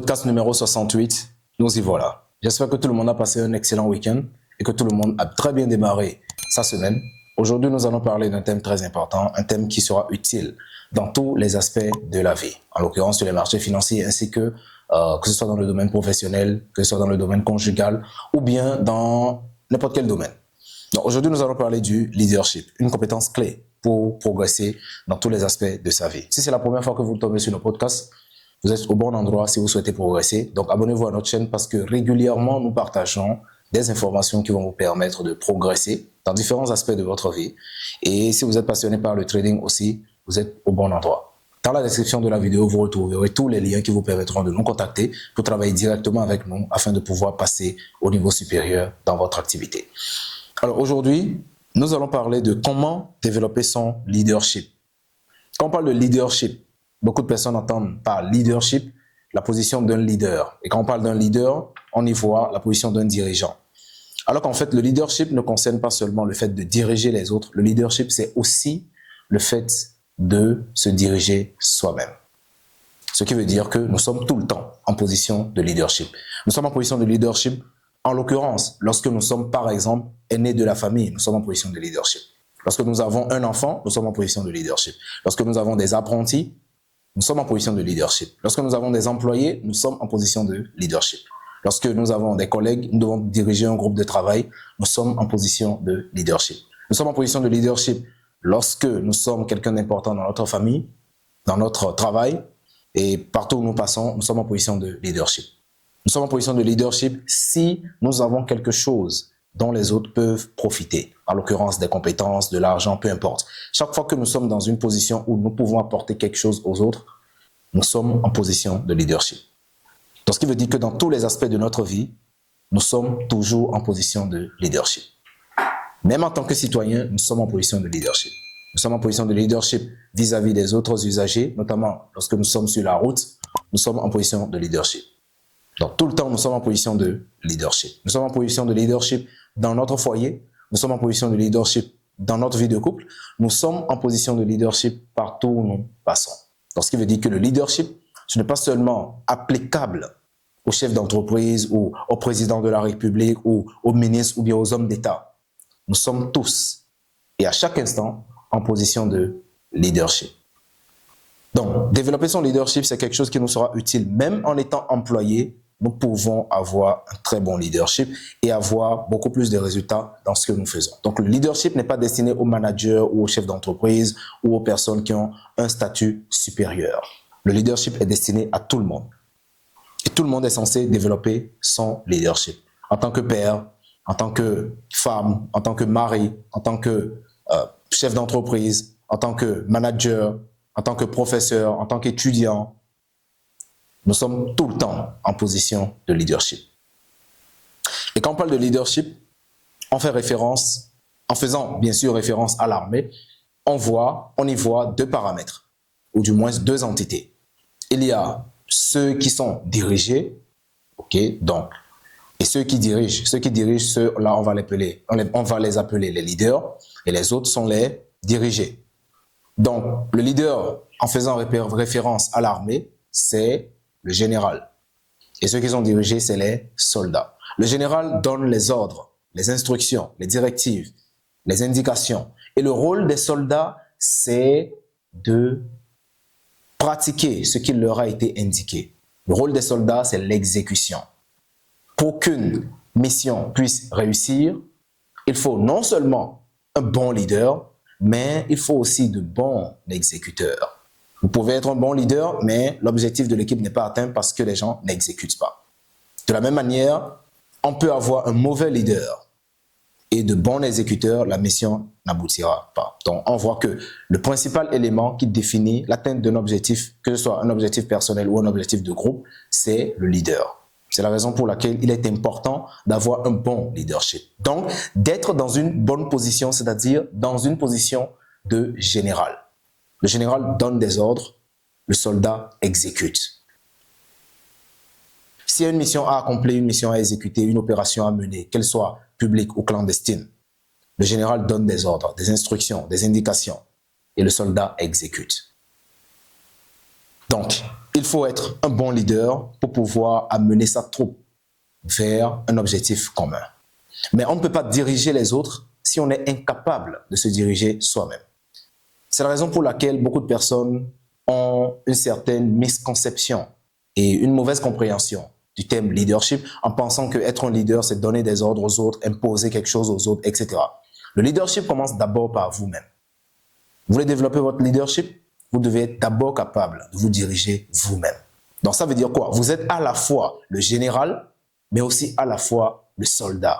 Podcast numéro 68, nous y voilà. J'espère que tout le monde a passé un excellent week-end et que tout le monde a très bien démarré sa semaine. Aujourd'hui, nous allons parler d'un thème très important, un thème qui sera utile dans tous les aspects de la vie, en l'occurrence sur les marchés financiers ainsi que ce soit dans le domaine professionnel, que ce soit dans le domaine conjugal ou bien dans n'importe quel domaine. Donc aujourd'hui, nous allons parler du leadership, une compétence clé pour progresser dans tous les aspects de sa vie. Si c'est la première fois que vous tombez sur nos podcasts, vous êtes au bon endroit si vous souhaitez progresser. Donc abonnez-vous à notre chaîne parce que régulièrement, nous partageons des informations qui vont vous permettre de progresser dans différents aspects de votre vie. Et si vous êtes passionné par le trading aussi, vous êtes au bon endroit. Dans la description de la vidéo, vous retrouverez tous les liens qui vous permettront de nous contacter pour travailler directement avec nous afin de pouvoir passer au niveau supérieur dans votre activité. Alors aujourd'hui, nous allons parler de comment développer son leadership. Quand on parle de leadership, beaucoup de personnes entendent par leadership la position d'un leader. Et quand on parle d'un leader, on y voit la position d'un dirigeant. Alors qu'en fait, le leadership ne concerne pas seulement le fait de diriger les autres. Le leadership, c'est aussi le fait de se diriger soi-même. Ce qui veut dire que nous sommes tout le temps en position de leadership. Nous sommes en position de leadership, en l'occurrence, lorsque nous sommes, par exemple, aînés de la famille, nous sommes en position de leadership. Lorsque nous avons un enfant, nous sommes en position de leadership. Lorsque nous avons des apprentis, nous sommes en position de leadership. Lorsque nous avons des employés, nous sommes en position de leadership. Lorsque nous avons des collègues, nous devons diriger un groupe de travail, nous sommes en position de leadership. Nous sommes en position de leadership lorsque nous sommes quelqu'un d'important dans notre famille, dans notre travail, et partout où nous passons, nous sommes en position de leadership. Nous sommes en position de leadership si nous avons quelque chose dont les autres peuvent profiter, en l'occurrence des compétences, de l'argent, peu importe. Chaque fois que nous sommes dans une position où nous pouvons apporter quelque chose aux autres, nous sommes en position de leadership. Donc, ce qui veut dire que dans tous les aspects de notre vie, nous sommes toujours en position de leadership. Même en tant que citoyen, nous sommes en position de leadership. Nous sommes en position de leadership vis-à-vis des autres usagers, notamment lorsque nous sommes sur la route, nous sommes en position de leadership. Donc, tout le temps, nous sommes en position de leadership. Nous sommes en position de leadership dans notre foyer. Nous sommes en position de leadership dans notre vie de couple. Nous sommes en position de leadership partout où nous passons. Donc, ce qui veut dire que le leadership, ce n'est pas seulement applicable aux chefs d'entreprise ou au président de la République ou aux ministres ou bien aux hommes d'État. Nous sommes tous et à chaque instant en position de leadership. Donc, développer son leadership, c'est quelque chose qui nous sera utile. Même en étant employé, nous pouvons avoir un très bon leadership et avoir beaucoup plus de résultats dans ce que nous faisons. Donc, le leadership n'est pas destiné aux managers ou aux chefs d'entreprise ou aux personnes qui ont un statut supérieur. Le leadership est destiné à tout le monde. Et tout le monde est censé développer son leadership. En tant que père, en tant que femme, en tant que mari, en tant que chef d'entreprise, en tant que manager, en tant que professeur, en tant qu'étudiant, nous sommes tout le temps en position de leadership. Et quand on parle de leadership, on fait référence, en faisant bien sûr référence à l'armée, on y voit deux paramètres, ou du moins deux entités. Il y a ceux qui sont dirigés, ok, donc, et ceux qui dirigent, ceux-là, on va les appeler les leaders, et les autres sont les dirigés. Donc, le leader, en faisant référence à l'armée, c'est le général. Et ceux qui sont dirigés, c'est les soldats. Le général donne les ordres, les instructions, les directives, les indications. Et le rôle des soldats, c'est de pratiquer ce qui leur a été indiqué. Le rôle des soldats, c'est l'exécution. Pour qu'une mission puisse réussir, il faut non seulement un bon leader, mais il faut aussi de bons exécuteurs. Vous pouvez être un bon leader, mais l'objectif de l'équipe n'est pas atteint parce que les gens n'exécutent pas. De la même manière, on peut avoir un mauvais leader et de bons exécuteurs, la mission n'aboutira pas. Donc, on voit que le principal élément qui définit l'atteinte d'un objectif, que ce soit un objectif personnel ou un objectif de groupe, c'est le leader. C'est la raison pour laquelle il est important d'avoir un bon leadership. Donc, d'être dans une bonne position, c'est-à-dire dans une position de général. Le général donne des ordres, le soldat exécute. S'il y a une mission à accomplir, une mission à exécuter, une opération à mener, qu'elle soit publique ou clandestine, le général donne des ordres, des instructions, des indications et le soldat exécute. Donc, Il faut être un bon leader pour pouvoir amener sa troupe vers un objectif commun. Mais on ne peut pas diriger les autres si on est incapable de se diriger soi-même. C'est la raison pour laquelle beaucoup de personnes ont une certaine misconception et une mauvaise compréhension du thème leadership en pensant qu'être un leader, c'est donner des ordres aux autres, imposer quelque chose aux autres, etc. Le leadership commence d'abord par vous-même. Vous voulez développer votre leadership? Vous devez être d'abord capable de vous diriger vous-même. Donc ça veut dire quoi? Vous êtes à la fois le général, mais aussi à la fois le soldat.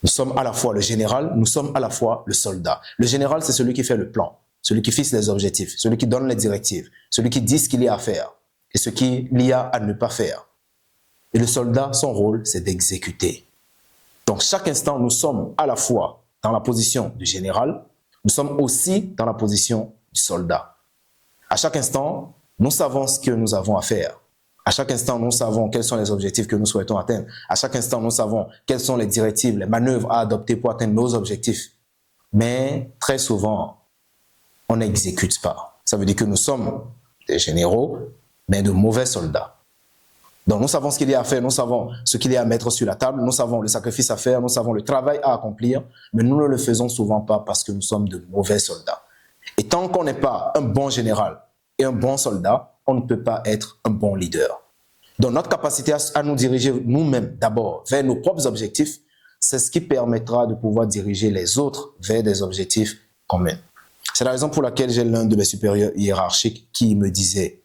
Nous sommes à la fois le général, nous sommes à la fois le soldat. Le général, c'est celui qui fait le plan, celui qui fixe les objectifs, celui qui donne les directives, celui qui dit ce qu'il y a à faire et ce qu'il y a à ne pas faire. Et le soldat, son rôle, c'est d'exécuter. Donc chaque instant, nous sommes à la fois dans la position du général, nous sommes aussi dans la position du soldat. À chaque instant, nous savons ce que nous avons à faire. À chaque instant, nous savons quels sont les objectifs que nous souhaitons atteindre. À chaque instant, nous savons quelles sont les directives, les manœuvres à adopter pour atteindre nos objectifs. Mais très souvent, on n'exécute pas. Ça veut dire que nous sommes des généraux, mais de mauvais soldats. Donc nous savons ce qu'il y a à faire, nous savons ce qu'il y a à mettre sur la table, nous savons le sacrifice à faire, nous savons le travail à accomplir, mais nous ne le faisons souvent pas parce que nous sommes de mauvais soldats. Et tant qu'on n'est pas un bon général et un bon soldat, on ne peut pas être un bon leader. Donc notre capacité à nous diriger nous-mêmes d'abord vers nos propres objectifs, c'est ce qui permettra de pouvoir diriger les autres vers des objectifs communs. C'est la raison pour laquelle j'ai l'un de mes supérieurs hiérarchiques qui me disait: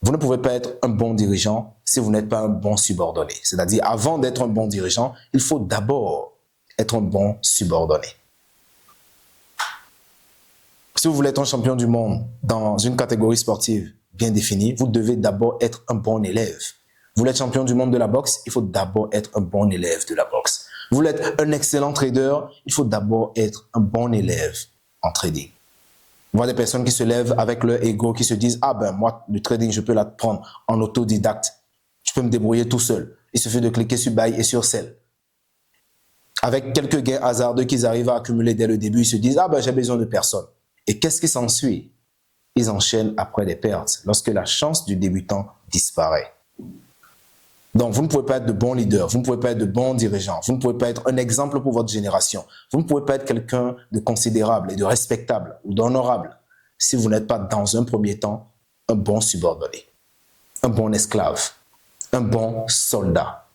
vous ne pouvez pas être un bon dirigeant si vous n'êtes pas un bon subordonné. C'est-à-dire, avant d'être un bon dirigeant, il faut d'abord être un bon subordonné. Si vous voulez être un champion du monde dans une catégorie sportive bien définie, vous devez d'abord être un bon élève. Vous voulez être champion du monde de la boxe, il faut d'abord être un bon élève de la boxe. Vous voulez être un excellent trader, il faut d'abord être un bon élève en trading. On voit des personnes qui se lèvent avec leur ego, qui se disent: ah ben moi, le trading, je peux l'apprendre en autodidacte. Je peux me débrouiller tout seul. Il suffit de cliquer sur buy et sur sell. Avec quelques gains hasardeux qu'ils arrivent à accumuler dès le début, ils se disent: ah ben j'ai besoin de personne. Et qu'est-ce qui s'ensuit? Ils enchaînent après des pertes, lorsque la chance du débutant disparaît. Donc, vous ne pouvez pas être de bons leaders, vous ne pouvez pas être de bons dirigeants, vous ne pouvez pas être un exemple pour votre génération, vous ne pouvez pas être quelqu'un de considérable et de respectable ou d'honorable si vous n'êtes pas dans un premier temps un bon subordonné, un bon esclave, un bon soldat.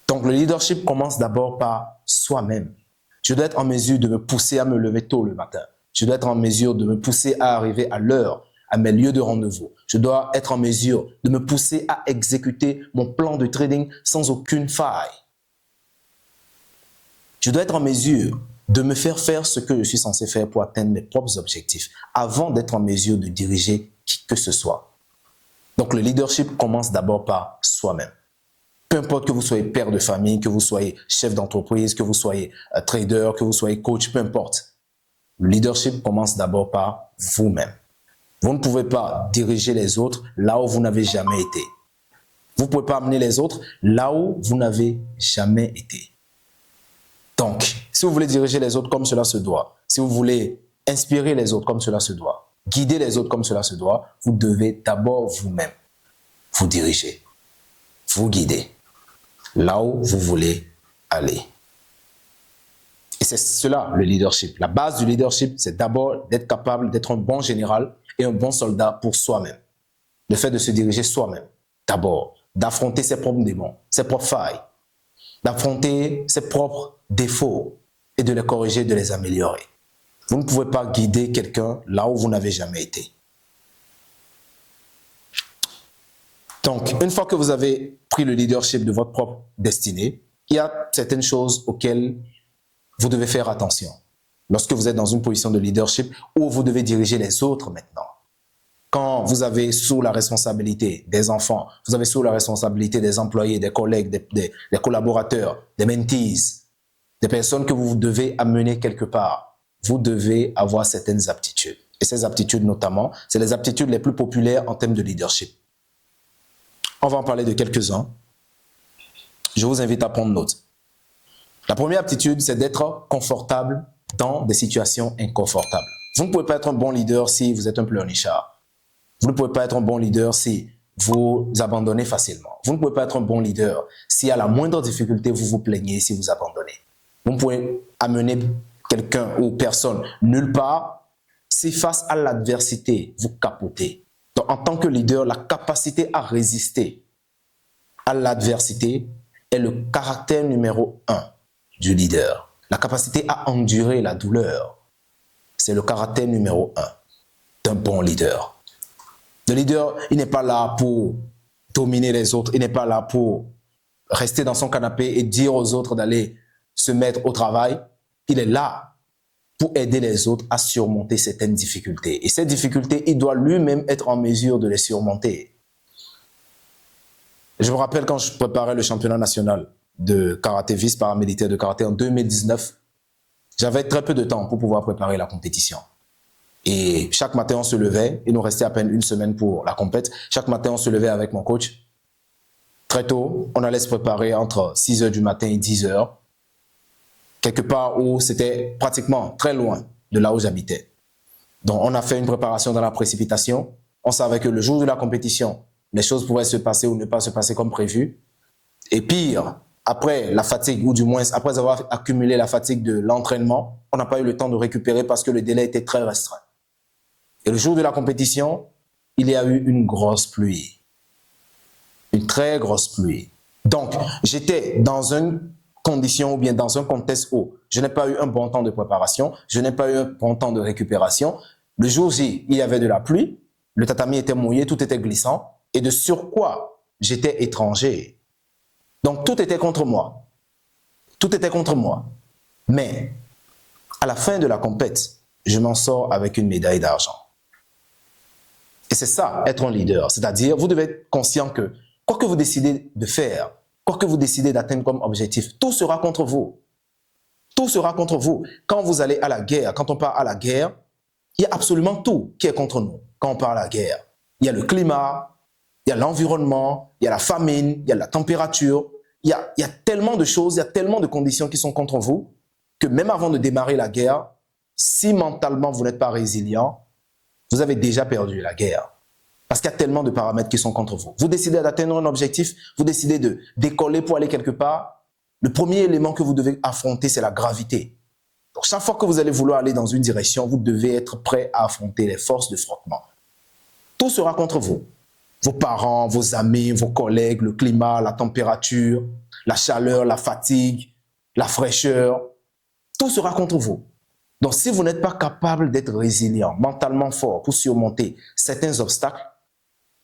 Donc, le leadership commence d'abord par soi-même. Je dois être en mesure de me pousser à me lever tôt le matin. Je dois être en mesure de me pousser à arriver à l'heure à mes lieux de rendez-vous. Je dois être en mesure de me pousser à exécuter mon plan de trading sans aucune faille. Je dois être en mesure de me faire faire ce que je suis censé faire pour atteindre mes propres objectifs avant d'être en mesure de diriger qui que ce soit. Donc le leadership commence d'abord par soi-même. Peu importe que vous soyez père de famille, que vous soyez chef d'entreprise, que vous soyez trader, que vous soyez coach, peu importe. Le leadership commence d'abord par vous-même. Vous ne pouvez pas diriger les autres là où vous n'avez jamais été. Vous ne pouvez pas amener les autres là où vous n'avez jamais été. Donc, si vous voulez diriger les autres comme cela se doit, si vous voulez inspirer les autres comme cela se doit, guider les autres comme cela se doit, vous devez d'abord vous-même vous diriger, vous guider là où vous voulez aller. Et c'est cela le leadership. La base du leadership, c'est d'abord d'être capable d'être un bon général et un bon soldat pour soi-même. Le fait de se diriger soi-même, d'abord, d'affronter ses propres démons, ses propres failles, d'affronter ses propres défauts et de les corriger, de les améliorer. Vous ne pouvez pas guider quelqu'un là où vous n'avez jamais été. Donc, une fois que vous avez pris le leadership de votre propre destinée, il y a certaines choses auxquelles vous devez faire attention lorsque vous êtes dans une position de leadership où vous devez diriger les autres maintenant. Quand vous avez sous la responsabilité des enfants, vous avez sous la responsabilité des employés, des collègues, des collaborateurs, des mentees, des personnes que vous devez amener quelque part, vous devez avoir certaines aptitudes. Et ces aptitudes notamment, c'est les aptitudes les plus populaires en termes de leadership. On va en parler de quelques-uns. Je vous invite à prendre note. La première aptitude, c'est d'être confortable dans des situations inconfortables. Vous ne pouvez pas être un bon leader si vous êtes un pleurnichard. Vous ne pouvez pas être un bon leader si vous abandonnez facilement. Vous ne pouvez pas être un bon leader si à la moindre difficulté, vous vous plaignez, si vous abandonnez. Vous ne pouvez amener quelqu'un ou personne nulle part si face à l'adversité, vous capotez. Donc, en tant que leader, la capacité à résister à l'adversité est le caractère numéro 1 du leader. La capacité à endurer la douleur, c'est le caractère numéro 1 d'un bon leader. Le leader, il n'est pas là pour dominer les autres, il n'est pas là pour rester dans son canapé et dire aux autres d'aller se mettre au travail. Il est là pour aider les autres à surmonter certaines difficultés. Et ces difficultés, il doit lui-même être en mesure de les surmonter. Je me rappelle quand je préparais le championnat national de karaté vice-paramilitaire de karaté en 2019, j'avais très peu de temps pour pouvoir préparer la compétition. Et chaque matin, on se levait, il nous restait à peine une semaine pour la compète. Chaque matin, on se levait avec mon coach. Très tôt, on allait se préparer entre 6 h du matin et 10 h, quelque part où c'était pratiquement très loin de là où j'habitais. Donc, on a fait une préparation dans la précipitation. On savait que le jour de la compétition, les choses pourraient se passer ou ne pas se passer comme prévu. Et pire, après la fatigue, ou du moins après avoir accumulé la fatigue de l'entraînement, on n'a pas eu le temps de récupérer parce que le délai était très restreint. Et le jour de la compétition, il y a eu une grosse pluie. Une très grosse pluie. Donc, j'étais dans une condition ou bien dans un contexte où je n'ai pas eu un bon temps de préparation, je n'ai pas eu un bon temps de récupération. Le jour J, il y avait de la pluie, le tatami était mouillé, tout était glissant, et de surcroît, j'étais étranger. Donc, tout était contre moi. Tout était contre moi. Mais, à la fin de la compète, je m'en sors avec une médaille d'argent. Et c'est ça, être un leader. C'est-à-dire, vous devez être conscient que quoi que vous décidez de faire, quoi que vous décidez d'atteindre comme objectif, tout sera contre vous. Tout sera contre vous. Quand vous allez à la guerre, quand on part à la guerre, il y a absolument tout qui est contre nous quand on part à la guerre. Il y a le climat, il y a l'environnement, il y a la famine, il y a la température. Il y a tellement de choses, il y a tellement de conditions qui sont contre vous que même avant de démarrer la guerre, si mentalement vous n'êtes pas résilient, vous avez déjà perdu la guerre. Parce qu'il y a tellement de paramètres qui sont contre vous. Vous décidez d'atteindre un objectif, vous décidez de décoller pour aller quelque part. Le premier élément que vous devez affronter, c'est la gravité. Donc, chaque fois que vous allez vouloir aller dans une direction, vous devez être prêt à affronter les forces de frottement. Tout sera contre vous. Vos parents, vos amis, vos collègues, le climat, la température, la chaleur, la fatigue, la fraîcheur. Tout sera contre vous. Donc, si vous n'êtes pas capable d'être résilient, mentalement fort pour surmonter certains obstacles,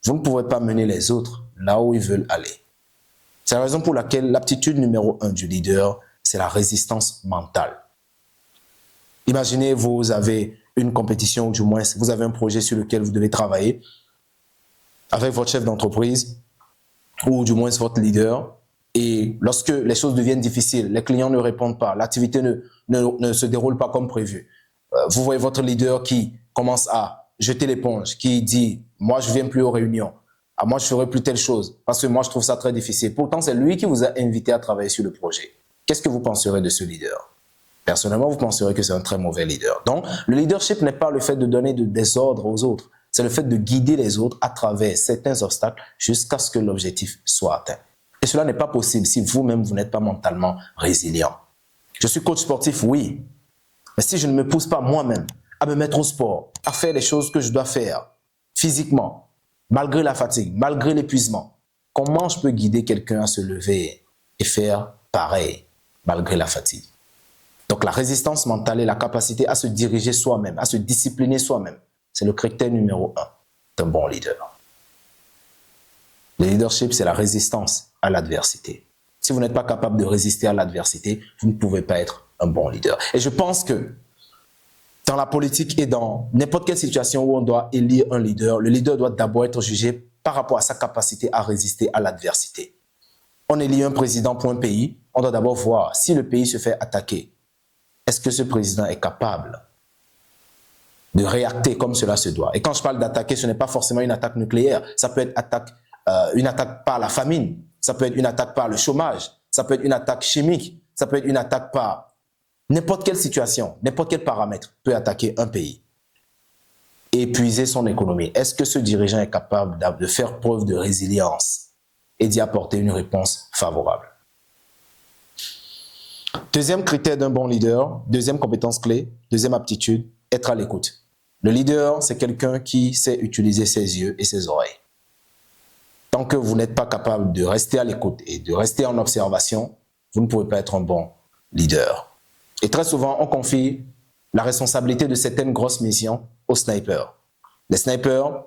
vous ne pourrez pas mener les autres là où ils veulent aller. C'est la raison pour laquelle l'aptitude numéro 1 du leader, c'est la résistance mentale. Imaginez, vous avez une compétition, ou du moins, vous avez un projet sur lequel vous devez travailler avec votre chef d'entreprise, ou du moins votre leader, et lorsque les choses deviennent difficiles, les clients ne répondent pas, l'activité ne se déroule pas comme prévu. Vous voyez votre leader qui commence à jeter l'éponge, qui dit « moi je ne viens plus aux réunions, moi je ne ferai plus telle chose, parce que moi je trouve ça très difficile ». Pourtant, c'est lui qui vous a invité à travailler sur le projet. Qu'est-ce que vous penserez de ce leader? Personnellement, vous penserez que c'est un très mauvais leader. Donc, le leadership n'est pas le fait de donner des ordres aux autres, c'est le fait de guider les autres à travers certains obstacles jusqu'à ce que l'objectif soit atteint. Et cela n'est pas possible si vous-même, vous n'êtes pas mentalement résilient. Je suis coach sportif, oui. Mais si je ne me pousse pas moi-même à me mettre au sport, à faire les choses que je dois faire physiquement, malgré la fatigue, malgré l'épuisement, comment je peux guider quelqu'un à se lever et faire pareil, malgré la fatigue? Donc la résistance mentale et la capacité à se diriger soi-même, à se discipliner soi-même, c'est le critère numéro 1 d'un bon leader. Le leadership, c'est la résistance à l'adversité. Si vous n'êtes pas capable de résister à l'adversité, vous ne pouvez pas être un bon leader. Et je pense que dans la politique et dans n'importe quelle situation où on doit élire un leader, le leader doit d'abord être jugé par rapport à sa capacité à résister à l'adversité. On élit un président pour un pays, on doit d'abord voir si le pays se fait attaquer. Est-ce que ce président est capable de réacter comme cela se doit? Et quand je parle d'attaquer, ce n'est pas forcément une attaque nucléaire. Ça peut être une attaque par la famine, ça peut être une attaque par le chômage, ça peut être une attaque chimique, ça peut être une attaque par n'importe quelle situation, n'importe quel paramètre peut attaquer un pays. épuiser son économie? Est-ce que ce dirigeant est capable de faire preuve de résilience et d'y apporter une réponse favorable? Deuxième critère d'un bon leader, deuxième compétence clé, deuxième aptitude, être à l'écoute. Le leader, c'est quelqu'un qui sait utiliser ses yeux et ses oreilles. Tant que vous n'êtes pas capable de rester à l'écoute et de rester en observation, vous ne pouvez pas être un bon leader. Et très souvent, on confie la responsabilité de certaines grosses missions aux snipers. Les snipers,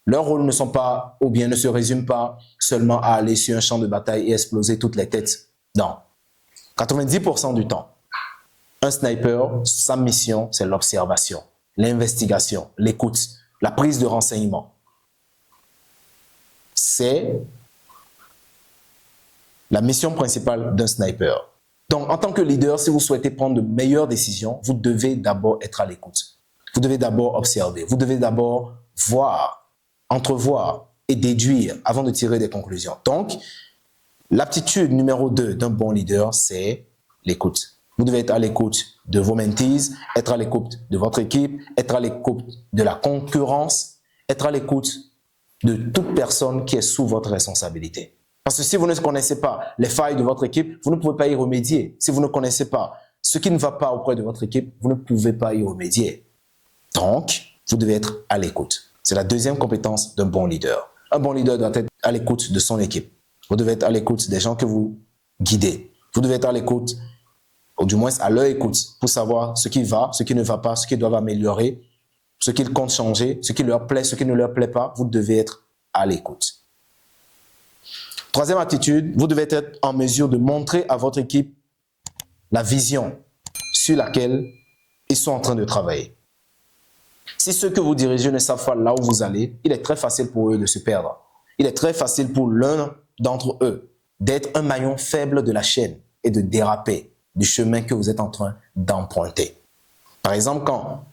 leur rôle ne sont pas, ou bien ne se résume pas seulement à aller sur un champ de bataille et exploser toutes les têtes. Non. 90% du temps, un sniper, sa mission, c'est l'observation, l'investigation, l'écoute, la prise de renseignements. C'est la mission principale d'un sniper. Donc, en tant que leader, si vous souhaitez prendre de meilleures décisions, vous devez d'abord être à l'écoute. Vous devez d'abord observer. Vous devez d'abord voir, entrevoir et déduire avant de tirer des conclusions. Donc, l'aptitude numéro 2 d'un bon leader, c'est l'écoute. Vous devez être à l'écoute de vos mentees, être à l'écoute de votre équipe, être à l'écoute de la concurrence, être à l'écoute de toute personne qui est sous votre responsabilité. Parce que si vous ne connaissez pas les failles de votre équipe, vous ne pouvez pas y remédier. Si vous ne connaissez pas ce qui ne va pas auprès de votre équipe, vous ne pouvez pas y remédier. Donc, vous devez être à l'écoute. C'est la deuxième compétence d'un bon leader. Un bon leader doit être à l'écoute de son équipe. Vous devez être à l'écoute des gens que vous guidez. Vous devez être à l'écoute, ou du moins à leur écoute, pour savoir ce qui va, ce qui ne va pas, ce qu'ils doivent améliorer, ce qu'ils comptent changer, ce qui leur plaît, ce qui ne leur plaît pas. Vous devez être à l'écoute. Troisième attitude, vous devez être en mesure de montrer à votre équipe la vision sur laquelle ils sont en train de travailler. Si ceux que vous dirigez ne savent pas là où vous allez, il est très facile pour eux de se perdre. Il est très facile pour l'un d'entre eux d'être un maillon faible de la chaîne et de déraper du chemin que vous êtes en train d'emprunter. Par exemple, quand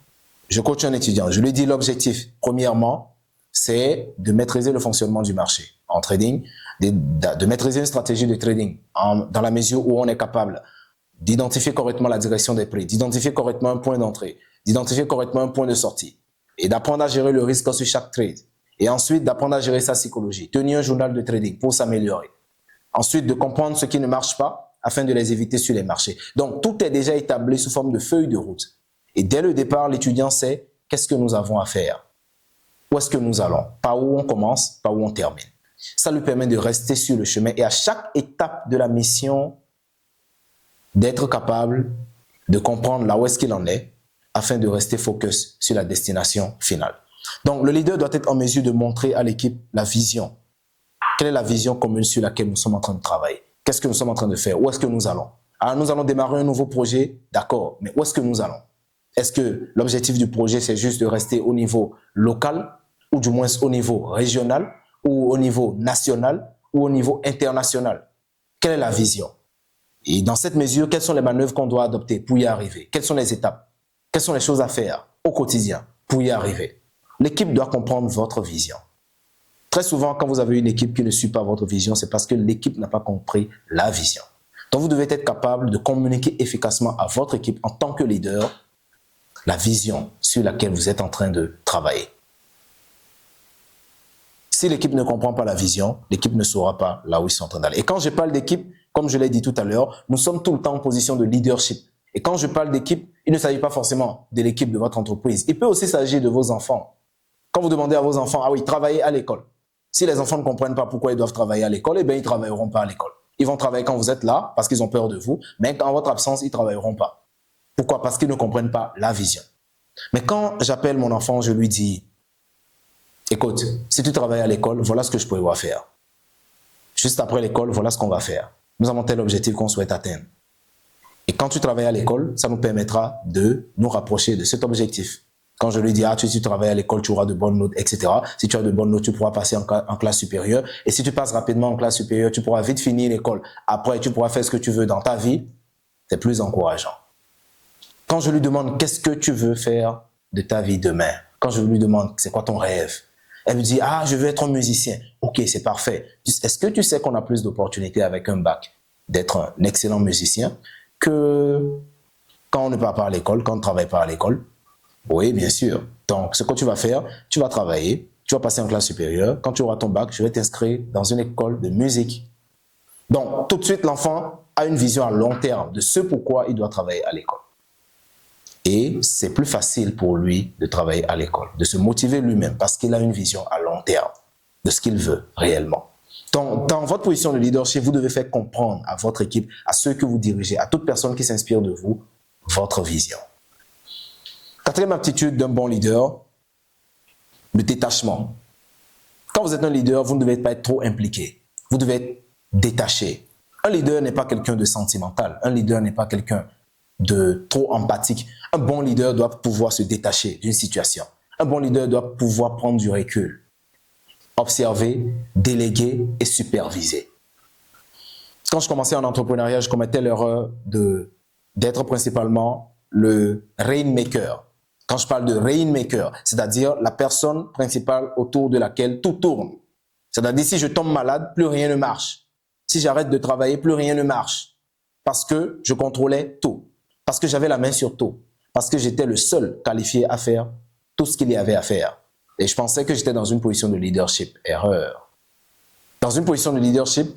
je coach un étudiant, je lui dis l'objectif, premièrement, c'est de maîtriser le fonctionnement du marché en trading, de maîtriser une stratégie de trading dans la mesure où on est capable d'identifier correctement la direction des prix, d'identifier correctement un point d'entrée, d'identifier correctement un point de sortie et d'apprendre à gérer le risque sur chaque trade. Et ensuite, d'apprendre à gérer sa psychologie, tenir un journal de trading pour s'améliorer. Ensuite, de comprendre ce qui ne marche pas afin de les éviter sur les marchés. Donc, tout est déjà établi sous forme de feuille de route. Et dès le départ, l'étudiant sait qu'est-ce que nous avons à faire. Où est-ce que nous allons? Par où on commence, par où on termine. Ça lui permet de rester sur le chemin et à chaque étape de la mission, d'être capable de comprendre là où est-ce qu'il en est afin de rester focus sur la destination finale. Donc, le leader doit être en mesure de montrer à l'équipe la vision. Quelle est la vision commune sur laquelle nous sommes en train de travailler? Qu'est-ce que nous sommes en train de faire? Où est-ce que nous allons? Alors, nous allons démarrer un nouveau projet, d'accord, mais où est-ce que nous allons? Est-ce que l'objectif du projet, c'est juste de rester au niveau local, ou du moins au niveau régional, ou au niveau national, ou au niveau international? Quelle est la vision? Et dans cette mesure, quelles sont les manœuvres qu'on doit adopter pour y arriver? Quelles sont les étapes? Quelles sont les choses à faire au quotidien pour y arriver? L'équipe doit comprendre votre vision. Très souvent, quand vous avez une équipe qui ne suit pas votre vision, c'est parce que l'équipe n'a pas compris la vision. Donc, vous devez être capable de communiquer efficacement à votre équipe en tant que leader la vision sur laquelle vous êtes en train de travailler. Si l'équipe ne comprend pas la vision, l'équipe ne saura pas là où ils sont en train d'aller. Et quand je parle d'équipe, comme je l'ai dit tout à l'heure, nous sommes tout le temps en position de leadership. Et quand je parle d'équipe, il ne s'agit pas forcément de l'équipe de votre entreprise. Il peut aussi s'agir de vos enfants. Quand vous demandez à vos enfants, ah oui, travaillez à l'école. Si les enfants ne comprennent pas pourquoi ils doivent travailler à l'école, eh bien, ils ne travailleront pas à l'école. Ils vont travailler quand vous êtes là, parce qu'ils ont peur de vous, mais en votre absence, ils ne travailleront pas. Pourquoi? Parce qu'ils ne comprennent pas la vision. Mais quand j'appelle mon enfant, je lui dis, écoute, si tu travailles à l'école, voilà ce que je pourrais faire. Juste après l'école, voilà ce qu'on va faire. Nous avons tel objectif qu'on souhaite atteindre. Et quand tu travailles à l'école, ça nous permettra de nous rapprocher de cet objectif. Quand je lui dis, ah, tu travailles à l'école, tu auras de bonnes notes, etc. Si tu as de bonnes notes, tu pourras passer en classe supérieure. Et si tu passes rapidement en classe supérieure, tu pourras vite finir l'école. Après, tu pourras faire ce que tu veux dans ta vie. C'est plus encourageant. Quand je lui demande, qu'est-ce que tu veux faire de ta vie demain? Quand je lui demande, c'est quoi ton rêve? Elle me dit, ah, je veux être un musicien. Ok, c'est parfait. Est-ce que tu sais qu'on a plus d'opportunités avec un bac d'être un excellent musicien que quand on ne part pas à l'école, quand on ne travaille pas à l'école? Oui, bien sûr. Donc, ce que tu vas faire, tu vas travailler, tu vas passer en classe supérieure. Quand tu auras ton bac, je vais t'inscrire dans une école de musique. Donc, tout de suite, l'enfant a une vision à long terme de ce pourquoi il doit travailler à l'école. Et c'est plus facile pour lui de travailler à l'école, de se motiver lui-même parce qu'il a une vision à long terme de ce qu'il veut réellement. Dans votre position de leadership, vous devez faire comprendre à votre équipe, à ceux que vous dirigez, à toute personne qui s'inspire de vous, votre vision. Quatrième aptitude d'un bon leader, le détachement. Quand vous êtes un leader, vous ne devez pas être trop impliqué. Vous devez être détaché. Un leader n'est pas quelqu'un de sentimental. Un leader n'est pas quelqu'un de trop empathique. Un bon leader doit pouvoir se détacher d'une situation. Un bon leader doit pouvoir prendre du recul, observer, déléguer et superviser. Quand je commençais en entrepreneuriat, je commettais l'erreur d'être principalement le rainmaker. Quand je parle de rainmaker, c'est-à-dire la personne principale autour de laquelle tout tourne. C'est-à-dire si je tombe malade, plus rien ne marche. Si j'arrête de travailler, plus rien ne marche. Parce que je contrôlais tout. Parce que j'avais la main sur tout. Parce que j'étais le seul qualifié à faire tout ce qu'il y avait à faire. Et je pensais que j'étais dans une position de leadership. Erreur. Dans une position de leadership,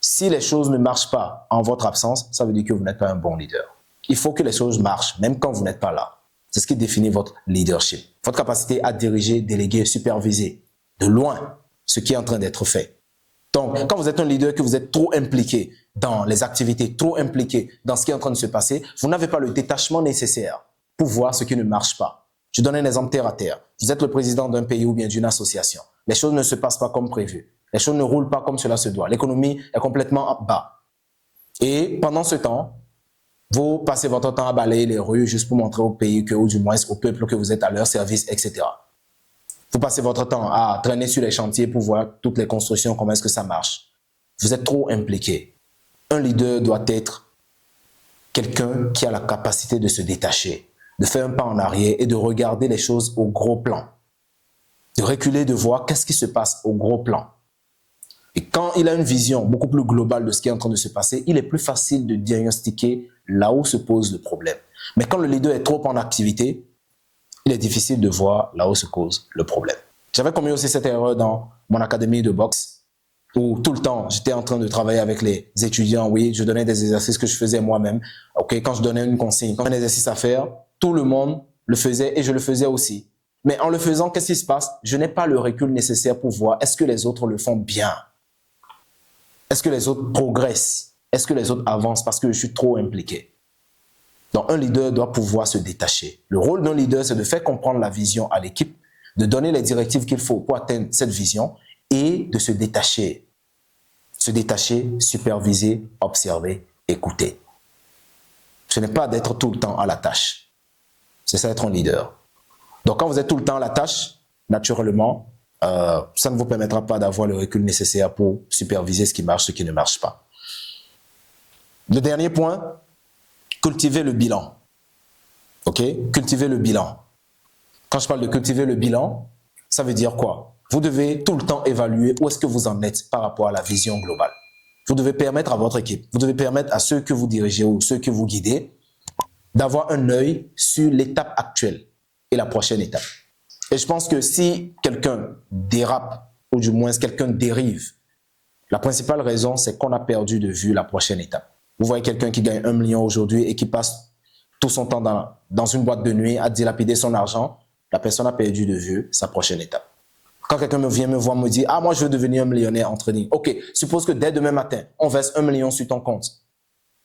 si les choses ne marchent pas en votre absence, ça veut dire que vous n'êtes pas un bon leader. Il faut que les choses marchent, même quand vous n'êtes pas là. C'est ce qui définit votre leadership. Votre capacité à diriger, déléguer, superviser de loin ce qui est en train d'être fait. Donc, quand vous êtes un leader, que vous êtes trop impliqué dans les activités, trop impliqué dans ce qui est en train de se passer, vous n'avez pas le détachement nécessaire pour voir ce qui ne marche pas. Je donne un exemple terre à terre. Vous êtes le président d'un pays ou bien d'une association. Les choses ne se passent pas comme prévu. Les choses ne roulent pas comme cela se doit. L'économie est complètement à bas. Et pendant ce temps, vous passez votre temps à balayer les rues juste pour montrer au pays que, ou du moins au peuple que vous êtes à leur service, etc. Vous passez votre temps à traîner sur les chantiers pour voir toutes les constructions, comment est-ce que ça marche. Vous êtes trop impliqué. Un leader doit être quelqu'un qui a la capacité de se détacher, de faire un pas en arrière et de regarder les choses au gros plan. De reculer, de voir qu'est-ce qui se passe au gros plan. Et quand il a une vision beaucoup plus globale de ce qui est en train de se passer, il est plus facile de diagnostiquer là où se pose le problème. Mais quand le leader est trop en activité, il est difficile de voir là où se cause le problème. J'avais commis aussi cette erreur dans mon académie de boxe, où tout le temps, j'étais en train de travailler avec les étudiants. Oui, je donnais des exercices que je faisais moi-même. Quand je donnais une consigne, quand un exercice à faire, tout le monde le faisait et je le faisais aussi. Mais en le faisant, qu'est-ce qui se passe? Je n'ai pas le recul nécessaire pour voir est-ce que les autres le font bien? Est-ce que les autres progressent? Est-ce que les autres avancent parce que je suis trop impliqué? Donc, un leader doit pouvoir se détacher. Le rôle d'un leader, c'est de faire comprendre la vision à l'équipe, de donner les directives qu'il faut pour atteindre cette vision et de se détacher. Se détacher, superviser, observer, écouter. Ce n'est pas d'être tout le temps à la tâche. C'est ça être un leader. Donc, quand vous êtes tout le temps à la tâche, naturellement, ça ne vous permettra pas d'avoir le recul nécessaire pour superviser ce qui marche, ce qui ne marche pas. Le dernier point, cultiver le bilan. OK? Cultiver le bilan. Quand je parle de cultiver le bilan, ça veut dire quoi? Vous devez tout le temps évaluer où est-ce que vous en êtes par rapport à la vision globale. Vous devez permettre à votre équipe, vous devez permettre à ceux que vous dirigez ou ceux que vous guidez d'avoir un œil sur l'étape actuelle et la prochaine étape. Et je pense que si quelqu'un dérape, ou du moins quelqu'un dérive, la principale raison, c'est qu'on a perdu de vue la prochaine étape. Vous voyez quelqu'un qui gagne 1 million aujourd'hui et qui passe tout son temps dans une boîte de nuit à dilapider son argent, la personne a perdu de vue sa prochaine étape. Quand quelqu'un vient me voir, me dit « Ah, moi, je veux devenir un millionnaire en trading. » Ok, suppose que dès demain matin, on verse 1 million sur ton compte.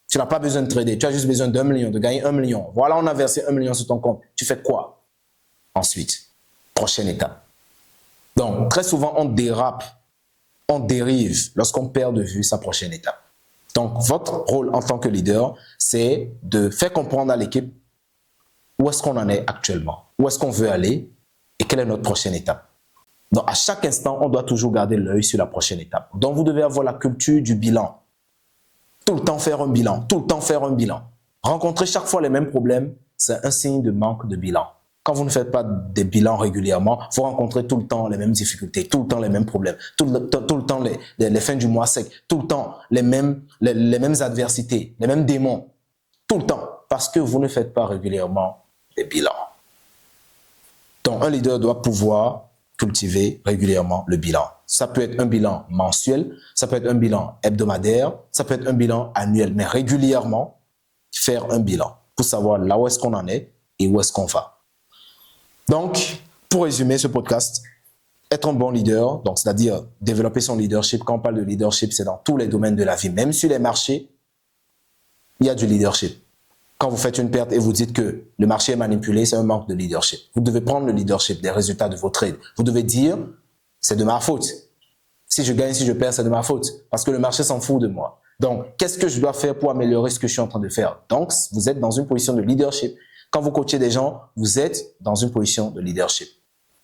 Tu n'as pas besoin de trader, tu as juste besoin d'1 million, de gagner 1 million. Voilà, on a versé 1 million sur ton compte. Tu fais quoi? Ensuite, prochaine étape. Donc, très souvent, on dérape, on dérive lorsqu'on perd de vue sa prochaine étape. Donc, votre rôle en tant que leader, c'est de faire comprendre à l'équipe où est-ce qu'on en est actuellement, où est-ce qu'on veut aller et quelle est notre prochaine étape. Donc, à chaque instant, on doit toujours garder l'œil sur la prochaine étape. Donc, vous devez avoir la culture du bilan. Tout le temps faire un bilan, tout le temps faire un bilan. Rencontrer chaque fois les mêmes problèmes, c'est un signe de manque de bilan. Quand vous ne faites pas des bilans régulièrement, vous rencontrez tout le temps les mêmes difficultés, tout le temps les mêmes problèmes, tout le temps les fins du mois secs, tout le temps les mêmes adversités, les mêmes démons, tout le temps, parce que vous ne faites pas régulièrement des bilans. Donc, un leader doit pouvoir cultiver régulièrement le bilan. Ça peut être un bilan mensuel, ça peut être un bilan hebdomadaire, ça peut être un bilan annuel, mais régulièrement, faire un bilan pour savoir là où est-ce qu'on en est et où est-ce qu'on va. Donc, pour résumer ce podcast, être un bon leader, donc c'est-à-dire développer son leadership. Quand on parle de leadership, c'est dans tous les domaines de la vie. Même sur les marchés, il y a du leadership. Quand vous faites une perte et vous dites que le marché est manipulé, c'est un manque de leadership. Vous devez prendre le leadership des résultats de vos trades. Vous devez dire, c'est de ma faute. Si je gagne, si je perds, c'est de ma faute. Parce que le marché s'en fout de moi. Donc, qu'est-ce que je dois faire pour améliorer ce que je suis en train de faire? Donc, vous êtes dans une position de leadership. Quand vous coachez des gens, vous êtes dans une position de leadership.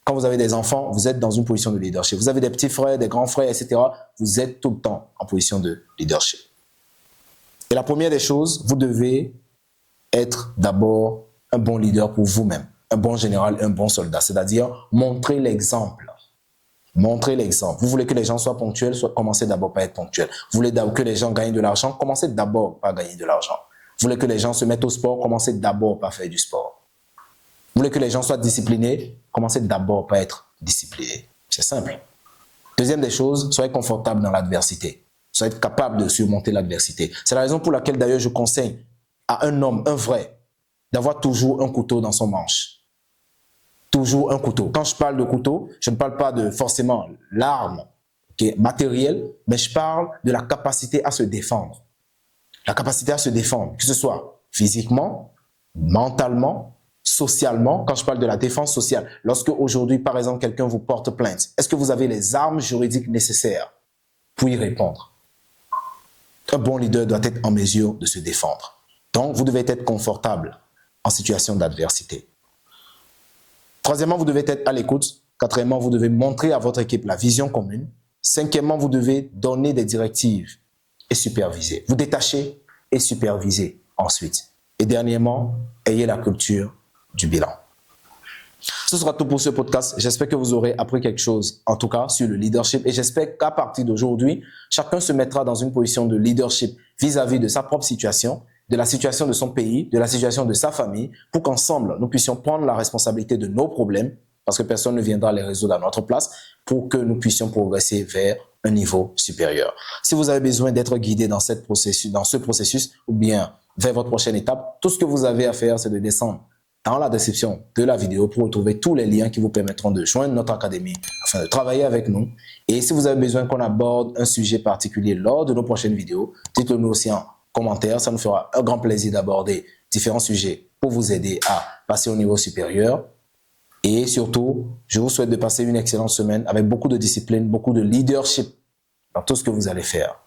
Quand vous avez des enfants, vous êtes dans une position de leadership. Vous avez des petits frères, des grands frères, etc. Vous êtes tout le temps en position de leadership. Et la première des choses, vous devez être d'abord un bon leader pour vous-même, un bon général, un bon soldat. C'est-à-dire montrer l'exemple. Montrez l'exemple. Vous voulez que les gens soient ponctuels, commencez d'abord par être ponctuels. Vous voulez que les gens gagnent de l'argent, commencez d'abord par gagner de l'argent. Vous voulez que les gens se mettent au sport, commencez d'abord par faire du sport. Vous voulez que les gens soient disciplinés, commencez d'abord par être disciplinés. C'est simple. Deuxième des choses, soyez confortable dans l'adversité. Soyez capable de surmonter l'adversité. C'est la raison pour laquelle d'ailleurs je conseille à un homme, un vrai, d'avoir toujours un couteau dans son manche. Toujours un couteau. Quand je parle de couteau, je ne parle pas de forcément l'arme qui est matérielle, mais je parle de la capacité à se défendre. La capacité à se défendre, que ce soit physiquement, mentalement, socialement. Quand je parle de la défense sociale, lorsque aujourd'hui, par exemple, quelqu'un vous porte plainte, est-ce que vous avez les armes juridiques nécessaires pour y répondre? Un bon leader doit être en mesure de se défendre. Donc, vous devez être confortable en situation d'adversité. Troisièmement, vous devez être à l'écoute. Quatrièmement, vous devez montrer à votre équipe la vision commune. Cinquièmement, vous devez donner des directives et superviser. Vous détacher et superviser ensuite. Et dernièrement, ayez la culture du bilan. Ce sera tout pour ce podcast. J'espère que vous aurez appris quelque chose, en tout cas, sur le leadership. Et j'espère qu'à partir d'aujourd'hui, chacun se mettra dans une position de leadership vis-à-vis de sa propre situation, de la situation de son pays, de la situation de sa famille, pour qu'ensemble, nous puissions prendre la responsabilité de nos problèmes, parce que personne ne viendra les résoudre à notre place, pour que nous puissions progresser vers un niveau supérieur. Si vous avez besoin d'être guidé dans ce processus, ou bien vers votre prochaine étape, tout ce que vous avez à faire, c'est de descendre dans la description de la vidéo pour retrouver tous les liens qui vous permettront de joindre notre académie afin de travailler avec nous. Et si vous avez besoin qu'on aborde un sujet particulier lors de nos prochaines vidéos, dites-le nous aussi en commentaire. Ça nous fera un grand plaisir d'aborder différents sujets pour vous aider à passer au niveau supérieur. Et surtout, je vous souhaite de passer une excellente semaine avec beaucoup de discipline, beaucoup de leadership dans tout ce que vous allez faire.